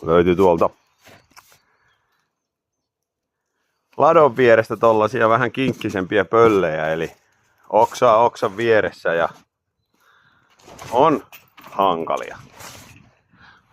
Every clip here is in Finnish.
Löytyy tuolta ladon vierestä tollasia vähän kinkkisempiä pöllejä, eli oksaa oksan vieressä ja on hankalia.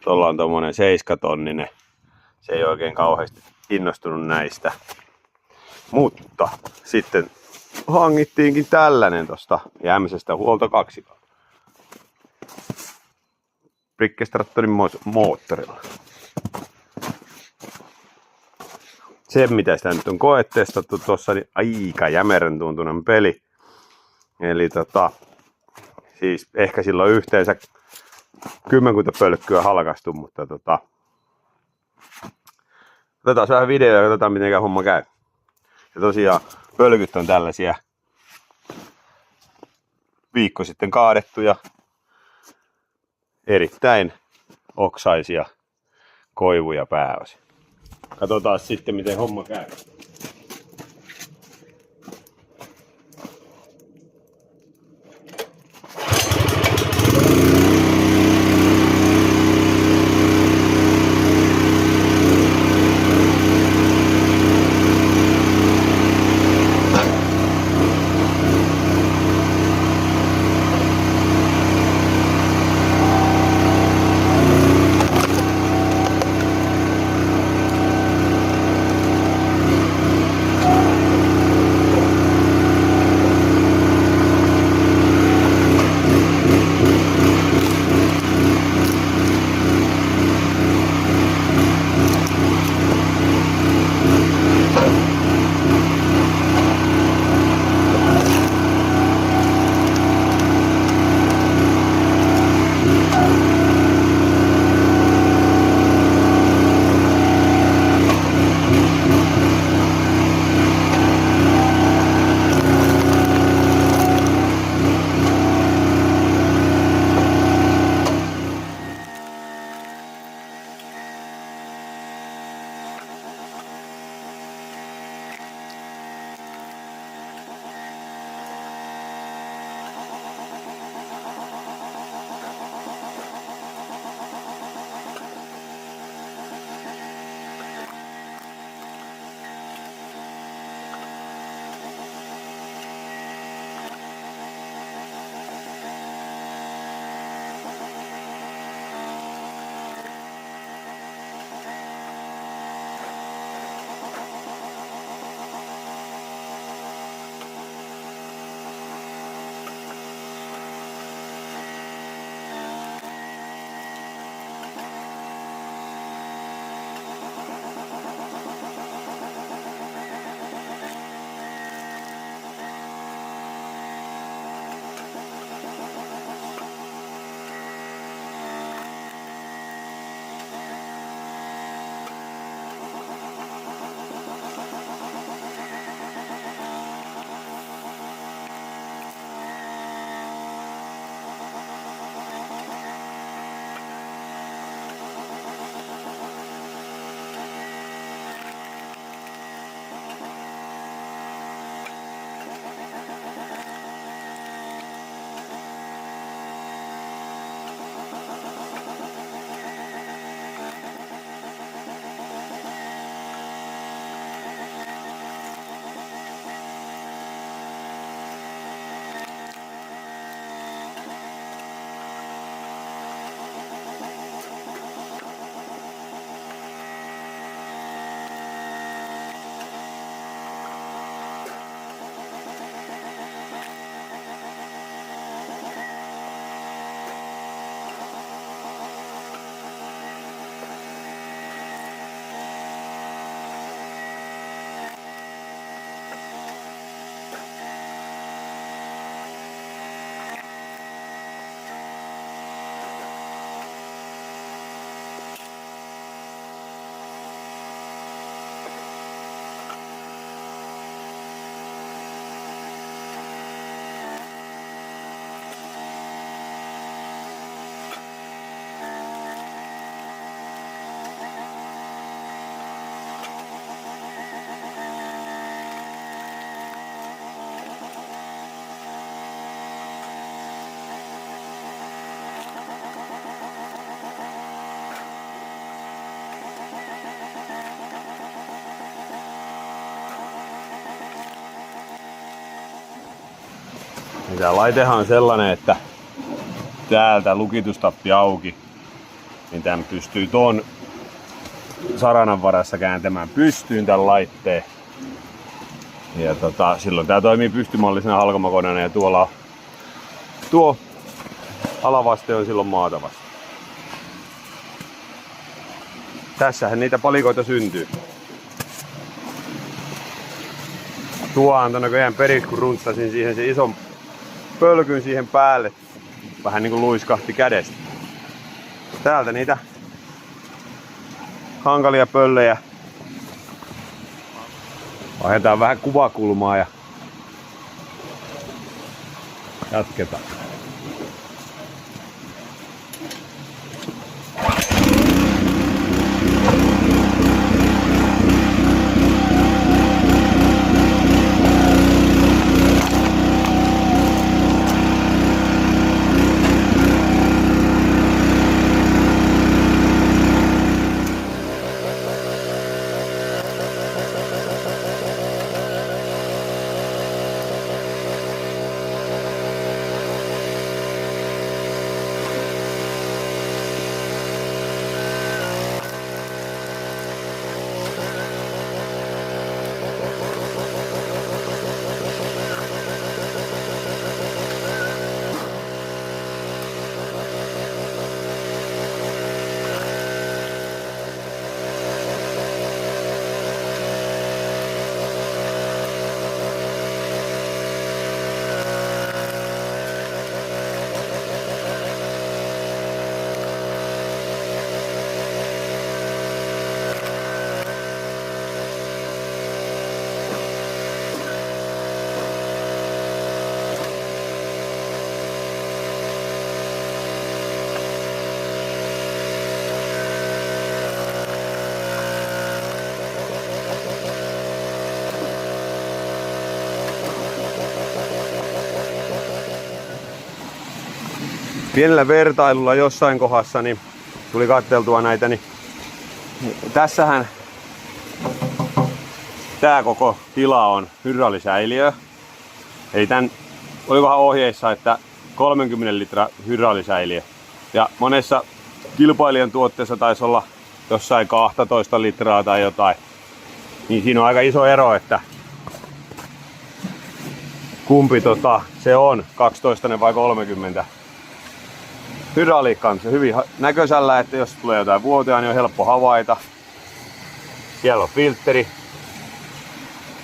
Tuolla on tommonen 7-tonninen. Se ei oikein kauheasti innostunut näistä. Mutta sitten hangittiinkin tällainen tosta Jämsästä huoltokaksikko. Brickestrattorin moottorilla. Se mitä sitä nyt on koetestattu tossa, niin aika jämerän tuntunen peli. Eli siis ehkä silloin yhteensä 10 pölkkyä halkastu, mutta otetaan vähän videoa ja katsotaan miten homma käy. Ja tosiaan pölkyt on tällaisia viikko sitten kaadettuja, erittäin oksaisia koivuja pääosin. Katsotaan sitten miten homma käy. Ja tää laitehan on sellainen, että täältä lukitustappi auki, niin tämän pystyy ton saranan varassa kääntämään pystyyn tämän laitteen. Ja silloin tää toimii pystymallisena halkomakoneena ja tuo alavaste on silloin maata vasta. Tässähän niitä palikoita syntyy. Tuo antoi näköjään periksi, kun runttasin siihen se ison pölkyn siihen päälle. Vähän niinku luiskahti kädestä. Täältä niitä hankalia pöllejä. Vaihdetaan vähän kuvakulmaa ja jatketaan. Pienellä vertailulla jossain kohdassa niin tuli katteltua näitä, niin tässähän tää koko tila on hydraulisäiliö. Eli tän, olikohan ohjeissa, että 30 litraa hydraulisäiliö. Ja monessa kilpailijan tuotteessa taisi olla jossain 12 litraa tai jotain. Niin siinä on aika iso ero, että kumpi se on, 12 vai 30. Hydrauliikka on se hyvin näköisellä, että jos tulee jotain vuotoja, niin on helppo havaita. Siellä on filtteri.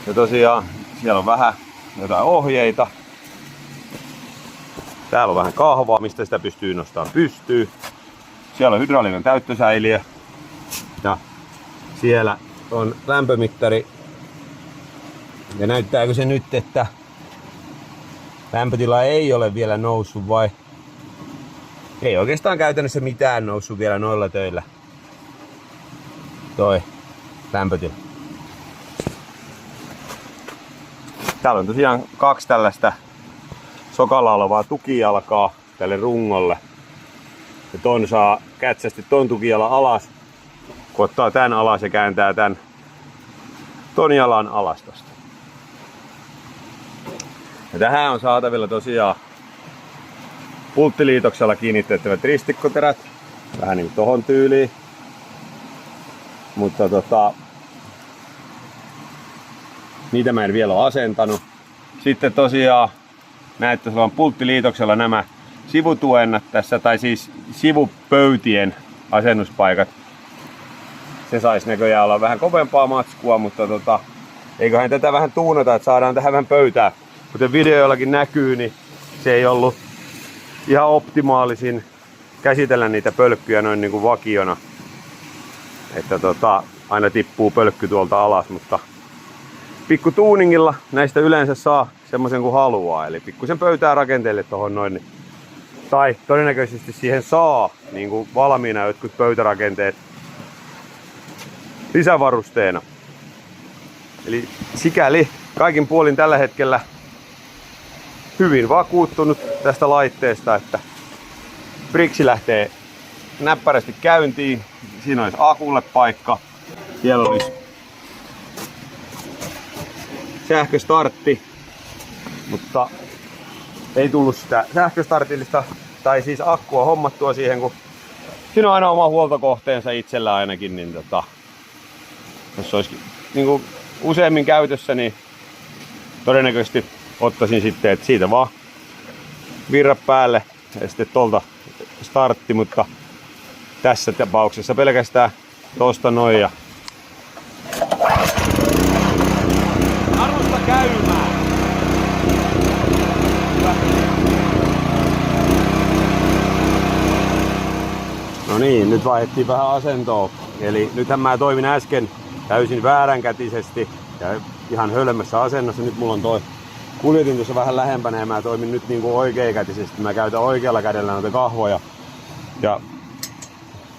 Ja tosiaan siellä on vähän jotain ohjeita. Täällä on vähän kahvaa, mistä sitä pystyy nostamaan pystyyn. Siellä on hydrauliikan täyttösäiliö. Ja siellä on lämpömittari. Ja näyttääkö se nyt, että lämpötila ei ole vielä noussut vai? Ei oikeastaan käytännössä mitään noussut vielä noilla töillä. Toi lämpötila. Täällä on tosiaan 2 tällaista sokalla olevaa tukijalkaa tälle rungolle. Ja ton saa kätsästi ton tukijalan alas. Kun ottaa tän alas ja kääntää tän ton jalan alas tosta. Ja tähän on saatavilla tosiaan pulttiliitoksella kiinnitettävät ristikkoterät. Vähän niin kuin tohon tyyliin. Mutta niitä mä en vielä ole asentanut. Sitten tosiaan näette, sulla on pulttiliitoksella nämä sivutuennat tässä, tai siis sivupöytien asennuspaikat. Se saisi näköjään olla vähän kovempaa matskua, mutta eiköhän tätä vähän tuunata, että saadaan tähän vähän pöytää. Kuten videoillakin näkyy, niin se ei ollut ihan optimaalisin käsitellä niitä pölkkyjä noin niin kuin vakiona. Että aina tippuu pölkky tuolta alas, mutta pikku tuuningilla näistä yleensä saa semmoisen kuin haluaa. Eli pikkusen pöytää rakenteelle tohon noin. Tai todennäköisesti siihen saa niin kuin valmiina jotkut pöytärakenteet lisävarusteena. Eli sikäli kaikin puolin tällä hetkellä hyvin vakuuttunut tästä laitteesta, että Brixi lähtee näppärästi käyntiin. Siinä olisi akulle paikka. Siellä olisi sähköstartti, mutta ei tullut sitä sähköstartillista tai siis akkua hommattua siihen, kun siinä on aina oma huoltokohteensa itsellä ainakin, niin jos olisi niin kuin useammin käytössä, niin todennäköisesti ottaisin sitten, että siitä vaan virra päälle ja sitten tuolta startti, mutta tässä tapauksessa pelkästään tosta noin ja arvosta käymään. No niin, nyt vaihdettiin vähän asentoa. Eli nythän mä toimin äsken täysin vääränkätisesti ja ihan hölmössä asennossa. Nyt mulla on toi kuljetin tuossa vähän lähempänä ja mä toimin nyt niinku oikeakätisesti. Mä käytän oikealla kädellä noita kahvoja ja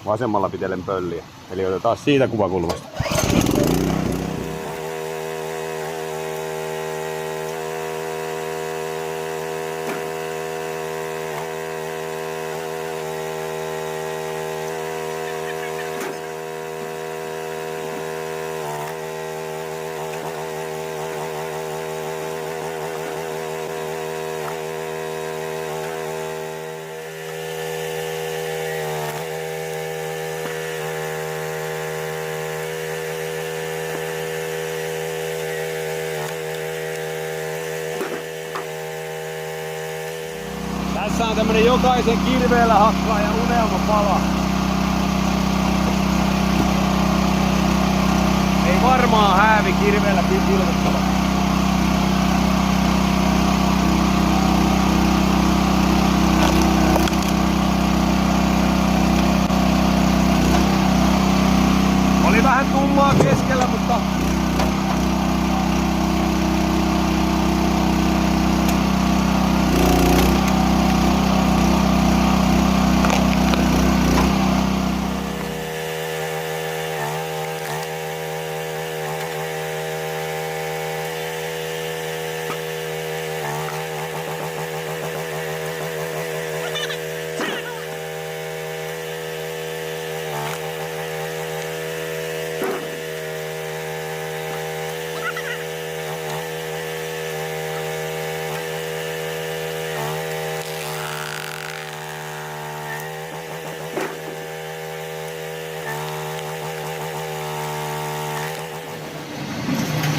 vasemmalla pitelen pölliä. Eli otetaan siitä kuvakulmasta. Tässä on tämmönen jokaisen kirveellä hakkaa ja unelmapala. Ei varmaan häävi kirveellä pilkottava. Oli vähän tummaa keskellä, mutta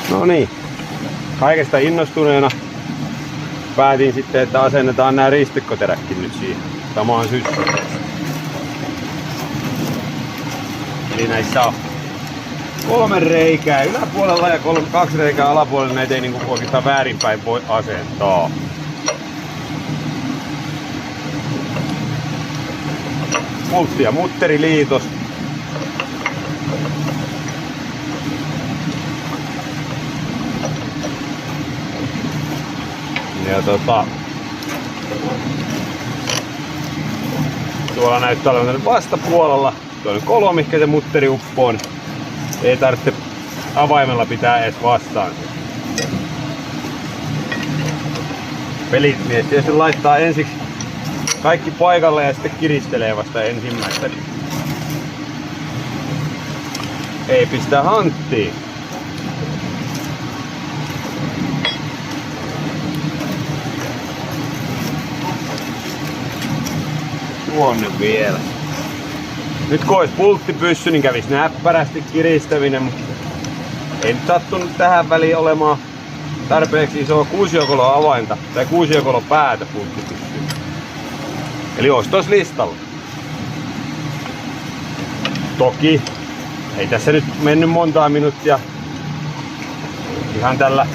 no niin, kaikesta innostuneena päätin sitten, että asennetaan nämä ristikkoterätkin nyt siihen samaan syssyyn. Eli näissä on 3 reikää yläpuolella ja 2 reikää alapuolella. Näitä ei niinku oikeastaan väärinpäin voi asentaa. Pultti ja mutteriliitos. Ja tuolla näyttää olevan vastapuolella toinen kolo, mikä se mutteri uppoon. Ei tarvitse avaimella pitää edes vastaan. Pelimies tietysti laittaa ensiksi kaikki paikalle ja sitten kiristelee vasta ensimmäistä. Ei pistää hanttiin. Tuonne vielä. Nyt kun olisi pulttipyssy, niin kävisi näppärästi kiristäminen, mutta ei nyt sattunut tähän väliin olemaan tarpeeksi isoa kuusiokolon avainta tai kuusiokolon päätä pulttipyssyyn. Eli olisi tossa listalla. Toki ei tässä nyt mennyt montaa minuuttia ihan tällä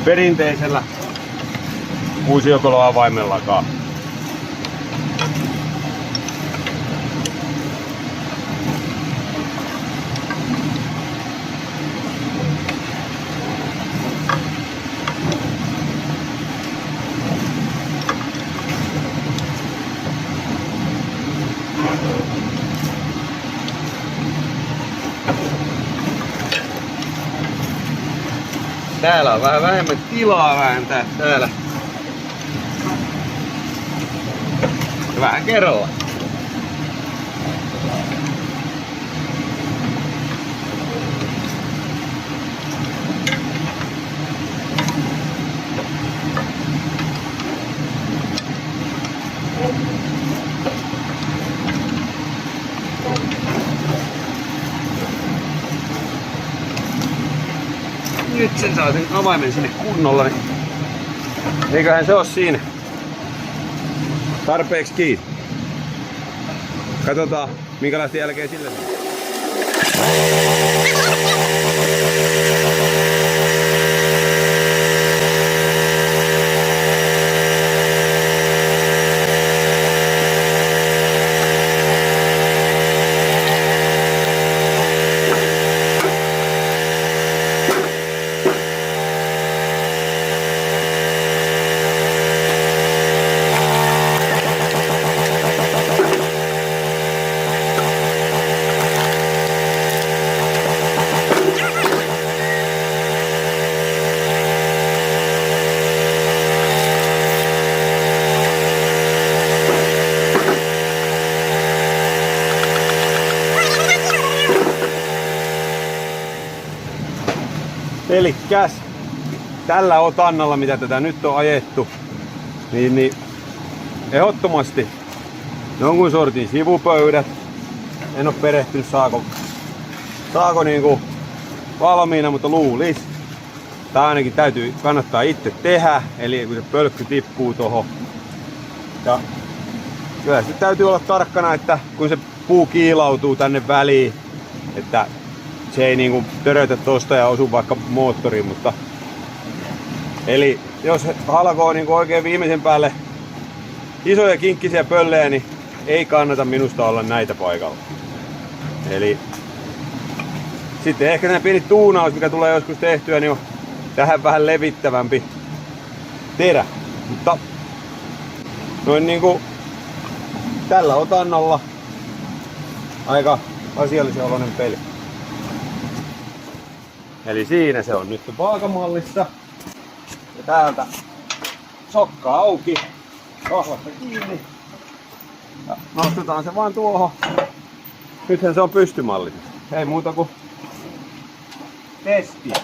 perinteisellä kuusiokolon avaimellakaan. Täällä on vähän vähemmän tilaa vääntää täällä. Vähän kerralla. nyt sen saa sen avaimen sinne kunnolla, niin eiköhän se oo siinä tarpeeksi kiinni. Katsotaan minkälaista jälkeen sillä saa. Elikkäs tällä otannalla, mitä tätä nyt on ajettu, niin ehdottomasti jonkun sortin sivupöydät. En oo perehtynyt saako niinku valmiina, mutta luulis. Tää ainakin kannattaa itse tehdä, eli kun se pölkky tippuu tohon. Ja kyllä se täytyy olla tarkkana, että kun se puu kiilautuu tänne väliin, että se ei niinku törötä tosta ja osu vaikka moottoriin, mutta eli jos halkoo niinku oikein viimeisen päälle isoja kinkkisiä pöllejä, niin ei kannata minusta olla näitä paikalla. Eli sitten ehkä nämä pieni tuunaus, mikä tulee joskus tehtyä, niin on tähän vähän levittävämpi terä. Mutta noin niinku tällä otannalla aika asiallisen oloinen peli. Eli siinä se on nyt vaakamallissa. Ja täältä sokka auki, kahvasta kiinni. Ja nostetaan se vaan tuohon. Nythän se on pystymallisesti. Ei muuta kuin testiä.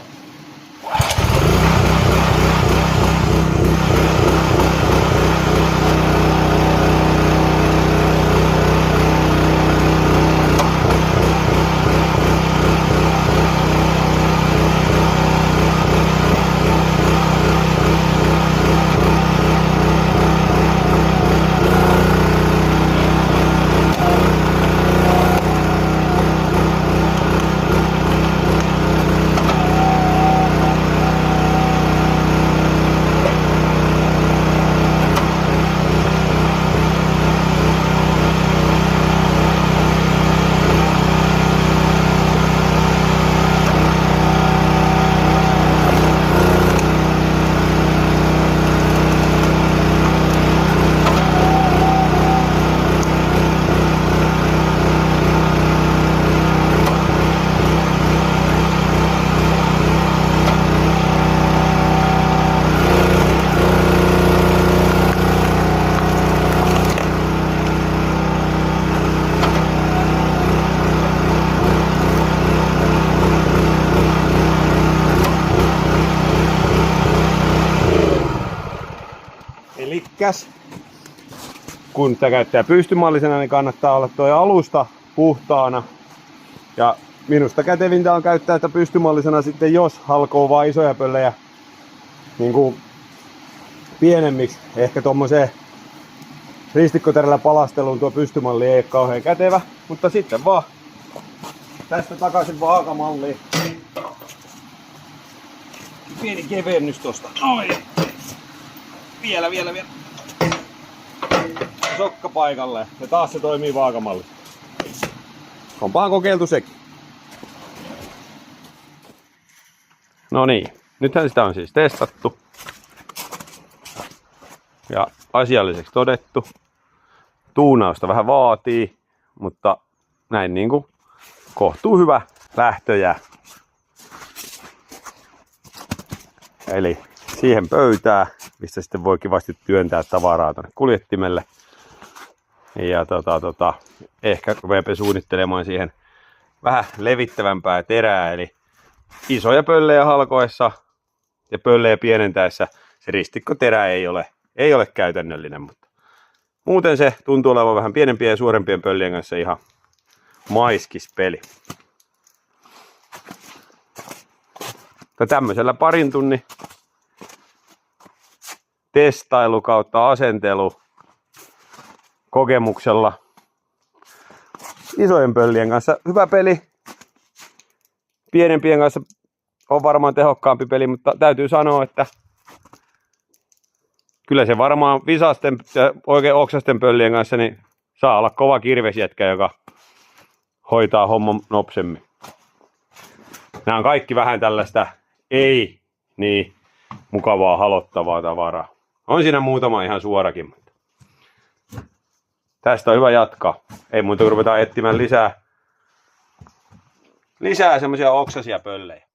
Elikkäs, kun tätä käyttää pystymallisena, niin kannattaa olla tuo alusta puhtaana. Ja minusta kätevintä on käyttää tätä pystymallisena sitten, jos halkoo vaan isoja pöllejä niin kuin pienemmiksi. Ehkä tommoseen ristikkoterällä palasteluun tuo pystymalli ei ole kauhean kätevä, mutta sitten vaan tästä takaisin vaakamalliin. Pieni kevennys tosta. Noin. Vielä. Sokka paikalle ja taas se toimii vaakamalli. Onpahan kokeiltu sekin. No niin, nythän sitä on siis testattu ja asialliseksi todettu. Tuunausta vähän vaatii, mutta näin niinku kohtuu hyvä lähtöjä. Eli siihen pöytää, mistä sitten voi kivasti työntää tavaraa tuonne kuljettimelle. Ja ehkä rupeamme suunnittelemaan siihen vähän levittävämpää terää, eli isoja pöllejä halkoessa ja pöllejä pienentäessä se ristikkoterä ei ole käytännöllinen, mutta muuten se tuntuu olevan vähän pienempien ja suurempien pöllien kanssa ihan maiskispeli. Mutta tämmöisellä parin tunnin testailu kautta asentelu kokemuksella isojen pöllien kanssa hyvä peli. Pienempien kanssa on varmaan tehokkaampi peli, mutta täytyy sanoa, että kyllä se varmaan visasten ja oikein oksasten pöllien kanssa niin saa olla kova kirvesjätkä, joka hoitaa homman nopsemmin. Nämä on kaikki vähän tällaista ei niin mukavaa halottavaa tavaraa. On siinä muutama ihan suorakin, mutta tästä on hyvä jatkaa. Ei muuta kuin ruvetaan etsimään lisää semmoisia oksaisia pöllejä.